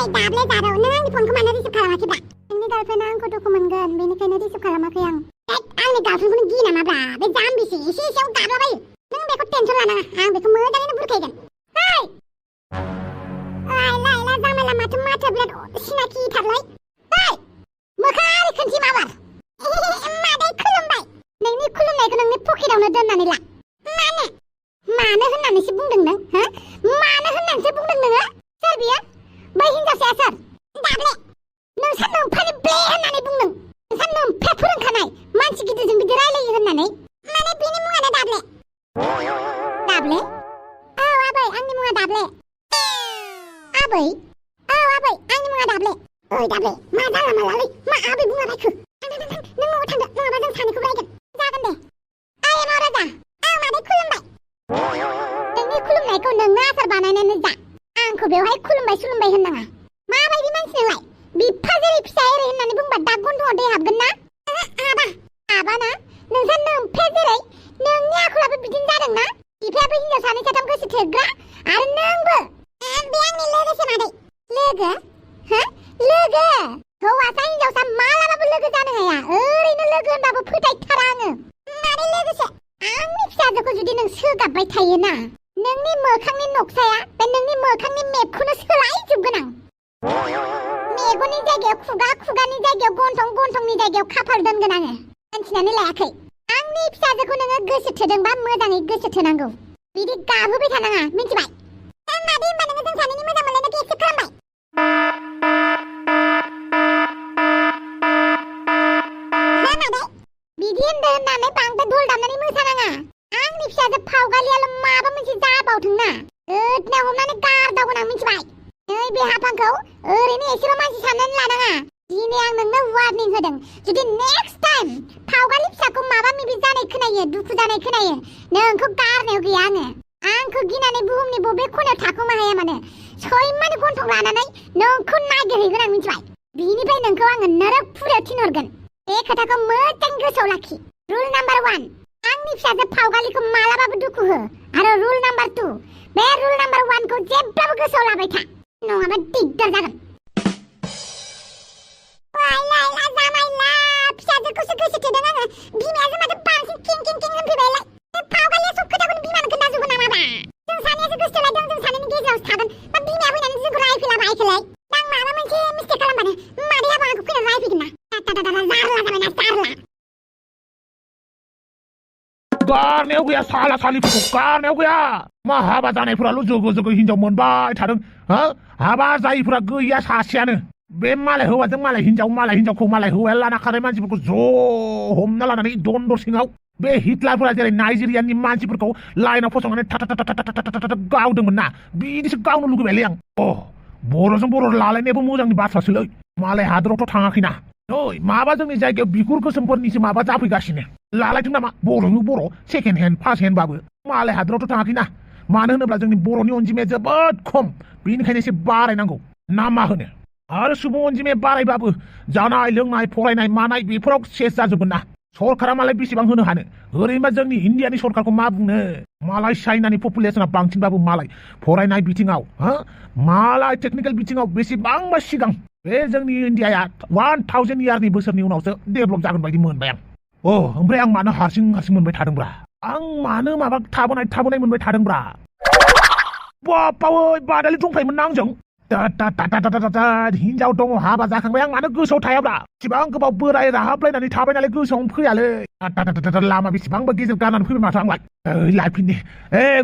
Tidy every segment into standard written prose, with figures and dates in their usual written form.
दाबले जारौ नों आंनि फनखौ मानो रिसिभ खालामाखैब्रा नोंनि गार्लफ्रेन्डआ आंखौ दुखु मोनगोन बेनिखायनो रिसिभ खालामाखै आं आंनि गार्लफ्रेन्डखौनो गियो नामाब्रा बे जाम्बिसि एसेयाव गाबलाबायो नों बेखौ टेनसन लानाङा आं बेखौ मोजाङैनो बुरखायगोन हेय लायला जामायला माथो बिराद सिनाखिथारलै हेय मोखाङारि खोनसे माबार मादै खुलुमबाय नोंनि खुलुमनायखौ नोंनि पकेटावनो दोननानै ला मानो होननानैसो बुंदों नों हो मानो होननानैसो बुंदों नोङो सोर बियो बै हिनजावसाया सोर दाब्ले नोंसोर नोमफानि ब्ले होननानै बुंदों नोंसोर नोमफाया फोरोंखानाय मानसि गिदिरजों बिदि रायलायो होननानै माने बिनि मुङानो दाब्ले दाब्ले औ आबै आंनि मुङा दाब्ले आबै औ आबै आंनि मुङा दाब्ले ओइ दाब्ले मा जाला मालालै मा आबै बुंलाबायखो नों न'आव थांदो नङाबा जों सानैखौ रायगोन जागोन दे ओइ महाराजा औ मादै खुलुमबाय नोंनि खुलुमनायखौ नोंनो आसार बानायनानै जा आंखौ बेवहाय खुलुमबाय होननाङा माबायदि मानसि नोंलाय बिफा जेरै फिसा एरै होननानै बुंबा दाग गन्थङाव दै हाबगोन ना आबाना नोंसोर नोमफे जेरै नोंनि आखलाबो बिदिनो जादों ना बिफायाबो हिनजाव सानै साथाम गोसो थोग्रा आरो नोंबो बे आंनि लोगोसो मादै लोगो हो लोगो हौवासा हिनजावसा मालाबाबो लोगो जानो हाया ओरैनो लोगो होनबाबो फोथायथारा आङो मादै लोगोसो आंनि फिसाजोखौ जुदि नों सोगाबबाय थायोना नोंनि मोखांनि नक्साया बे नोंनि मोखांनि मेपखौनो सोलायजोबगोन आं मेगननि जायगायाव खुगा खुगानि जायगायाव गन्थं गन्थंनि जायगायाव खाफाल दोनगोन आङो मिन्थिनानै लायाखै आंनि फिसाजोखौ नोङो गोसो थोदोंबा मोजाङै गोसो थोनांगौ बिदि गाबहोबाय थानाङा मिन्थिबाय मादै होनबा नोङो जों सानैनि मोजां मोनलायनायखौ एक्सेप्ट खालामबाय बिदि होननानै बांद्राय धल दामनानै मोसानाङा आंनि फिसाजो फावगालियाल' माबा मोनसे जाबावथोंना गोदना हमनानै गारदावगोन आं मिन्थिबाय नै बे हाफांखौ ओरैनो एसेल' मानसि साननानै लानाङा दिनै आं नोंनो वार्निं होदों जुदि नेक्स्ट टाइम फावगालि फिसाखौ माबा माबि जानाय खोनायो दुखु जानाय खोनायो नोंखौ गारनायाव गैया आंखौ गिनानै बुहुमनि बबे खनायाव थाखोमा हाया मानो सैमानि गन्थं लानानै नोंखौ नागिरहैगोन आं मिन्थिबाय बिनिफ्राय नोंखौ आङो नरक फुरियाव थिनहरगोन बे खोथाखौ मोजां गोसोआव लाखि रुल नाम्बार 1 आंनि फिसाजो फावगालिखौ मालाबाबो दुखु हो आरो रुल नाम्बार 2 बे रुल नाम्बार 1 खौ जेब्लाबो गोसोआव लाबाय था नङाबा दिगदार जागोन लायला जामायला फिसाजोखौसो गोसो थोदों आङो बिमायासो माथो बांसिन किं होनफैबायलाय बे फावगालिया सब खोथाखौनो बिमानो खोन्थाजोबो नामाब्रा जों सानैयासो गोसो थोलायदों जों सानैनि गेजेरावसो थागोन बा बिमाया फैनानै जोंखौ रायफैलाबायखोलाय आं माबा मोनसे मिस्टेक खालामबानो मादैयाबो आंखौ फैनानै रायफैगोन ना गारनायाव गैया साला सालिफोरखौ गारनायाव गैया मा हाबा जानायफोराल' जोगो हिनजाव मोनबाय थादों हो हाबा जायैफोरा गैया सासेयानो बे मालाय हौवाजों मालाय हिनजावखौ मालाय हौवाया लाना खानाय मानसिफोरखौ ज' हमना लानानै दन्दर सिङाव बे हिटलारफोरा जेरै नाइजेरियानि मानसिफोरखौ लाइनाव फसंनानै गावदोंमोन ना बिदिसो गावनो लुगैबायलै आं बर'जों बर' लालायनायाबो मोजांनि बाथ्रासोलै मालाय हादरावथ' थाङाखैना ओइ माबा जोंनि जायगायाव बिगुर गोसोमफोरनिसो माबा जाफैगासिनो लालायथों नामा बर'नि बर' सेकेन्ड हेन्ड फार्स्ट हेन्डबाबो मालाय हादरावथ' थाङाखैना मानो होनोब्ला जोंनि बर'नि अनजिमाया जोबोद खम बेनिखायनो एसे बारायनांगौ ना मा होनो आरो सुबुं अनजिमाया बारायबाबो जानाय लोंनाय फरायनाय मानाय बेफोराव सेस जाजोबगोन ना सरकारा मालाय बेसेबां होनो हानो ओरैनोबा जोंनि इण्डियानि सरकारखौ मा बुंनो मालाय चाइनानि पपुलेसना बांसिनबाबो मालाय फरायनाय बिथिङाव मालाय टेकनिकेल बिथिङाव बेसेबांबा सिगां बे जोंनि इण्डियाया 1000 इयारनि बोसोरनि उनावसो डेभेलप जागोन बायदि मोनबाय आं ओमफ्राय आं मानो हारसिं मोनबाय थादोंब्रा आं मानो माबा थाबोनाय मोनबाय थादोंब्रा बापावै बादालि दंफायोमोन ना आंजों हिनजाव दङ हाबा जाखांबाय आं मानो गोसोआव थायाब्रा बेसेबां गोबाव बोराय राहाबलायनानै थाबाय नालाय गोसोआवनो फैयालै लामा बेसेबांबा गेजेर गारनानै फैबाय माथो आंलाय लायफिननि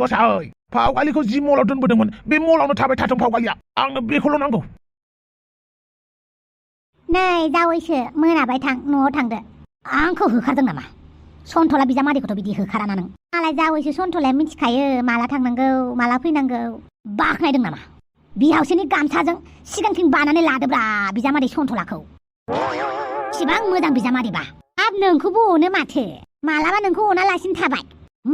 गसाय फावगालिखौ जि मलाव दोनबोदोंमोन बे मलावनो थाबाय थाथों फावगालिया आंनो बेखौल' नांगौ नै जावैसो मोनाबाय थां न'आव थांदो आंखौ होखारदों नामा सन्थला बिजामादैखौथ' बिदि होखाराना नों मालाय जावैसो सन्थलाया मिथिखायो माला थांनांगौ माला फैनांगौ बाखनायदों नामा बिहावसोनि गामसाजों सिगांथिं बानानै लादोब्रा बिजामादै सन्थलाखौ इसिबां मोजां बिजामादैबा हाब नोंखौबो अनो माथो मालाबा नोंखौ अनालासिनो थाबाय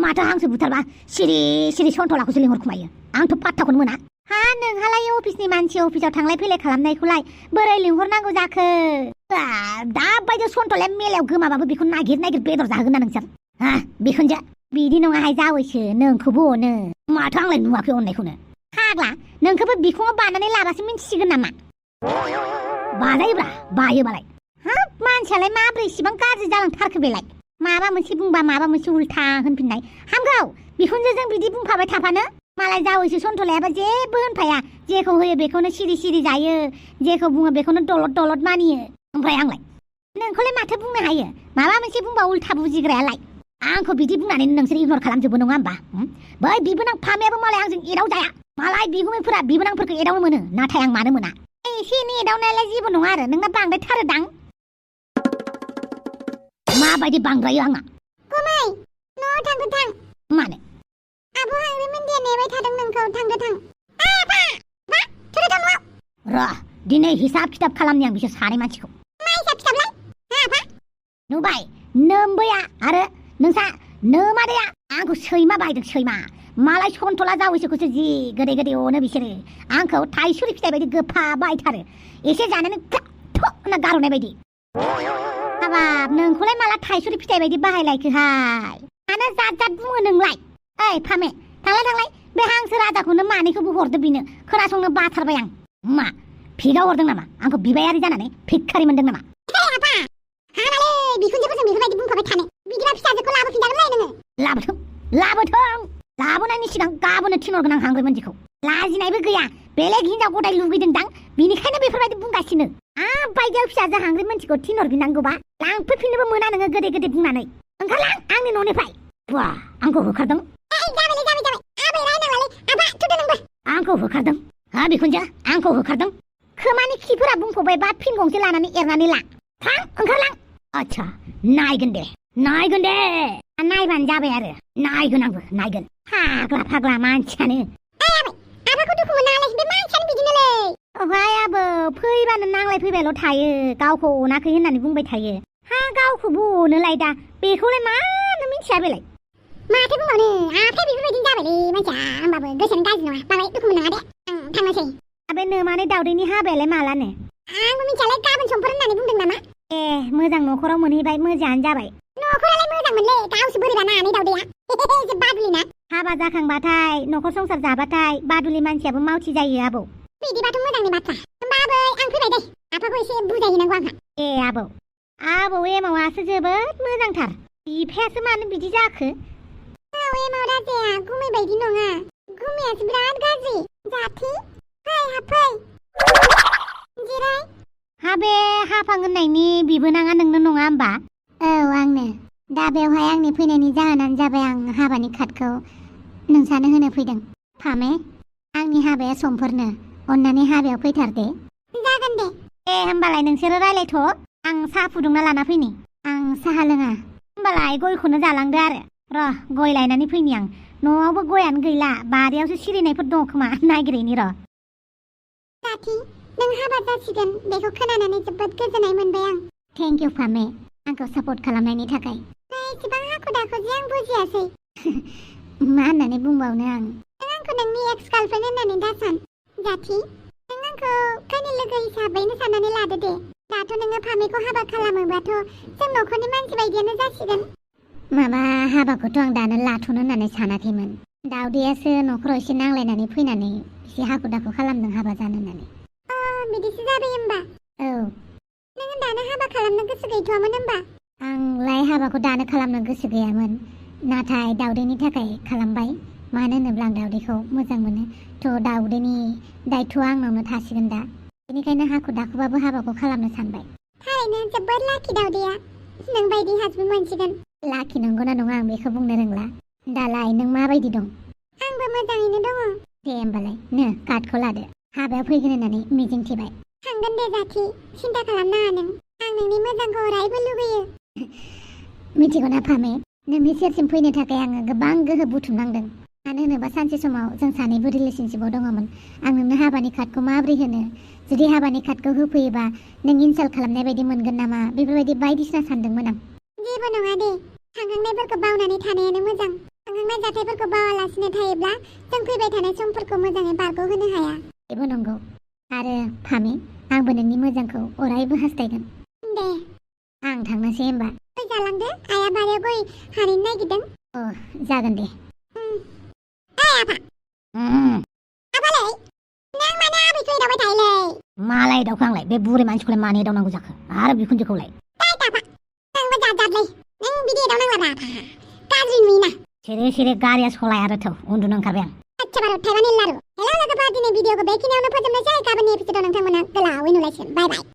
माथो हांसो बुथारबा सिरि सन्थलाखौसो लिंहरखुमायो आंथ' पात्ताखौनो मोना नोंहालाय अफिसनि मानसि अफिसाव थांलाय फैलाय खालामनायखौलाय बोरै लिंहरनांगौ जाखो दा बायदि सन्थलाया मेलायाव गोमाबाबो बेखौ नागिर बेदर जाहोगोन ना नोंसोर बिखुनजो बिदि नङाहाय जावैसो नोंखौबो अनो माथो आंलाय नुवाखै अननायखौनो फाग्ला नोंखौबो बिखुङाव बानानै लाबासो मिन्थिसिगोन नामा बाजायोब्रा बायोबालाय हाब मानसियालाय माब्रै इसिबां गाज्रि जालांथारखो बेलाय माबा मोनसे बुंबा माबा मोनसे उल्था होनफिननाय हामगौ बिखुनजोजों बिदि बुंफाबाय थाफानो मालाय जावैसो सन्थलायाबा जेबो होनफाया जेखौ होयो बेखौनो सिरि सिरि जायो जेखौ बुङो बेखौनो दलद दलद मानियो ओमफ्राय आंलाय नोंखौलाय माथो बुंनो हायो माबा मोनसे बुंबा उल्था बुजिग्रायालाय आंखौ बिदि बुंनानै नोंसोर इगनर खालामजोबो नङा होमबा बै बिबोनां फामेयाबो मालाय आंजों एदाव जाया मालाय बिगुमैफोरा बिबोनांफोरखौ एदावनो मोनो नाथाय आं मानो मोना एसे एनै एदावनायालाय जेबो नङा आरो नोंना बांद्रायथारोदां माबायदि बांद्रायो आंना गुमै न'आव थांदो थां मानो आब' हांग्रिमोनदिया नेबाय थादों नोंखौ थांदो थां आफा मा थुदो थां न'आव र' दिनै हिसाब खिथाब खालामनि आं बिसोर सानै मानसिखौ मा हिसाब खिथाबलाय आफा नुबाय नोम्बैया आरो नोंसा नोमादैया आंखौ सैमा बायदों सैमा मालाय सन्थला जावैसोखौसो जि गोदै गोदै अनो बिसोरो आंखौ थाइसुरि फिथाइ बायदि गोफा बायथारो एसे जानानै होनना गारहरनाय बायदि हाबाब नोंखौलाय माला थाइसुरि फिथाइ बायदि बाहायलायखोहाय मानो जात जात बुङो नोंलाय ओइ फामे थांलाय बे हांसो राजाखौनो मानैखौबो हरदो बिनो खोनासंनो बाथारबाय आं मा फिगाव हरदों नामा आंखौ बिबायारि जानानै भिखारि मोनदों नामा आफा हामालै बिखुनजोफोरजों बेफोरबायदि बुंफाबाय थानो बिदिबा फिसाजोखौ लाबोफिनजागोनलै नोङो लाबोथों लाबोनायनि सिगां गाबोननो थिनहरगोन आं हांग्रिमोनदिखौ लाजिनायबो गैया बेलेग हिनजाव गदाय लुगैदोंदां बिनिखायनो बेफोरबायदि बुंगासिनो बायदियाव फिसाजो हांग्रिमोनदिखौ थिनहरफिननांगौबा लांफैफिननोबो मोना नोङो गोदै गोदै बुंनानै ओंखारलां आंनि न'निफ्राय बा आंखौ होखारदों आंखौ होखारदों हा बिखुनजो आंखौ होखारदों खोमानि खिफोरा बुंफबायबा फिन गंसे लानानै एरनानै ला थां ओंखारलां आच्छा नायगोन दे नायबानो जाबाय आरो नायगोन आंबो नायगोन फाग्ला मानसियानो आफाखौ दुखु मोनालै बे मानसियानो बिदिनोलै ओमफ्राय आबो फैबानो नांलाय फैबायल' थायो गावखौ अनाखै होननानै बुंबाय थायो हा गावखौबो अनोलाय दा बेखौलाय मानो मिथिया बेलाय माथो बुंबावनो आफाया बेफोरबायदिनो जाबायलै मानसिया होमबाबो गोसोआनो गाज्रि नङा बांद्राय दुखु मोननाङा दे आं थांनोसै बे नोमानै दावदैनि हाबायालाय मालानो आंबो मिथियालै गाबोन समफोर होननानै बुंदों नामा ए मोजां न'खराव मोनहैबाय मोजाङानो जाबाय न'खरालाय मोजांमोनलै गावसो बोरैबा नानै दावदैया जे बादुलि ना हाबा जाखांबाथाय न'खर संसार जाबाथाय बादुलि मानसियाबो मावथि जायो आबौ बिदिबाथ' मोजांनि बाथ्रा होमबा आबै आं फैबाय दे आफाखौ एसे बुजायहैनांगौ आंहा ए आबौ एमावासो जोबोद मोजांथार बिफायासो मानो बिदि जाखो एमाव राजाया गुमै बायदि नङा गुमैयासो बिराद गाज्रि जाथि फै हाबफै जिराय हाबे हाफां होननायनि बिबोनाङा नोंनो नङा होमबा औ आंनो दा बेवहाय आंनि फैनायनि जाहोनानो जाबाय आं हाबानि कार्डखौ नोंसानो होनो फैदों फामे आंनि हाबाया समफोरनो अन्नानै हाबायाव फैथार दे जागोन दे होमबालाय नोंसोरो रायलायथ' आं साहा फुदुंना लाना फैनि आं साहा लोङा होमबालाय गयखौनो जालांदो आरो र' गय लायनानै फैनि आं न'आवबो गयानो गैला बारियावसो सिरिनायफोर दं खोमा नागिरैनि र' जाथि नों हाबा जासिगोन बेखौ खोनानानै जोबोद गोजोननाय मोनबाय आं थेंक इउ फामे आंखौ सापर्ट खालामनायनि थाखाय एसेबां हाखु दाखु जे आं बुजियासै मा होननानै बुंबावनो आं नों आंखौ नोंनि एक्स गार्लफ्रेन्ड होननानै दासान जाथि नों आंखौ गावनि लोगो हिसाबैनो साननानै लादो दे दाथ' नोङो फामेखौ हाबा खालामोबाथ' जों न'खरनि मानसि बायदियानो जासिगोन माबा हाबाखौथ' आं दानो लाथ'नो होननानै सानाखैमोन दावदैयासो न'खराव एसे नांलायनानै फैनानै एसे हाखु दाखु खालामदों हाबा जानो होननानै बिदिसो जाबाय होमबा औ नों दानो हाबा खालामनो गोसो गैथ'वामोन होमबा आंलाय हाबाखौ दानो खालामनो गोसो गैयामोन नाथाय दावदैनि थाखाय खालामबाय मानो होनोब्ला आं दावदैखौ मोजां मोनो थ' दावदैनि दायथ'आ आंनावनो थासिगोन दा बेनिखायनो हाखु दाखुबाबो हाबाखौ खालामनो सानबाय थारैनो जोबोद लाखि दावदैया नों बायदि हासबेन्ड मोनसिगोन लाखि नंगौना नङा आं बेखौ बुंनो रोंला दालाय नों माबायदि दं आंबो मोजाङैनो दङ दे होमबालाय नो कार्डखौ लादो हाबायाव फैगोन होननानै मिजिंथिबाय थांगोन दे जाथि सिन्था खालामनाङा नों आं नोंनि मोजांखौ अरायबो लुगैयो मिथिगौ ना फामे नोंनि सेरसिम फैनो थाखाय आङो गोबां गोहो बुथुमनांदों मानो होनोबा सानसे समाव जों सानैबो रिलेसनशिपआव दङमोन आं नोंनो हाबानि कार्डखौ माबोरै होनो जुदि हाबानि कार्डखौ होफैयोबा नों इनसाल्ट खालामनाय बायदि मोनगोन नामा बेफोरबायदि बायदिसिना सानदोंमोन आं जेबो नङा दे थांखांनायफोरखौ बावनानै थानायानो मोजां थांखांनाय जाथायफोरखौ बावालासिनो थायोब्ला जों फैबाय थानाय समफोरखौ मोजाङै बारग'होनो हाया बेबो नंगौ आरो फामे आंबो नोंनि मोजांखौ अरायबो हास्थायगोन दे आं थांनोसै होमबा गय जालांदो आइया बारियाव गय हानैनो नागिरदों जागोन दे आफा आफालै नों मानो आबैखौ एदावबाय थायोलै मालाय दाउखो आंलाय बे बुरै मानसिखौलाय मानो एदावनांगौ जाखो आरो बिखुनजोखौलाय दाफा नोंबो जाजादलै नों बिदि एदावनांला दाफा गाज्रि नुयोना सिरि गारिया सलाय आरो थौ उन्दुनो ओंखारबाय आं अच्छा बार थाइबानि लारु हेलौ लोगोफोर दिनै भिडिअखौ बेखिनियावनो फोजोबनोसै गाबोननि एपिसोडआव नोंथांमोना गोलावै नुलायसिगोन बाय बाय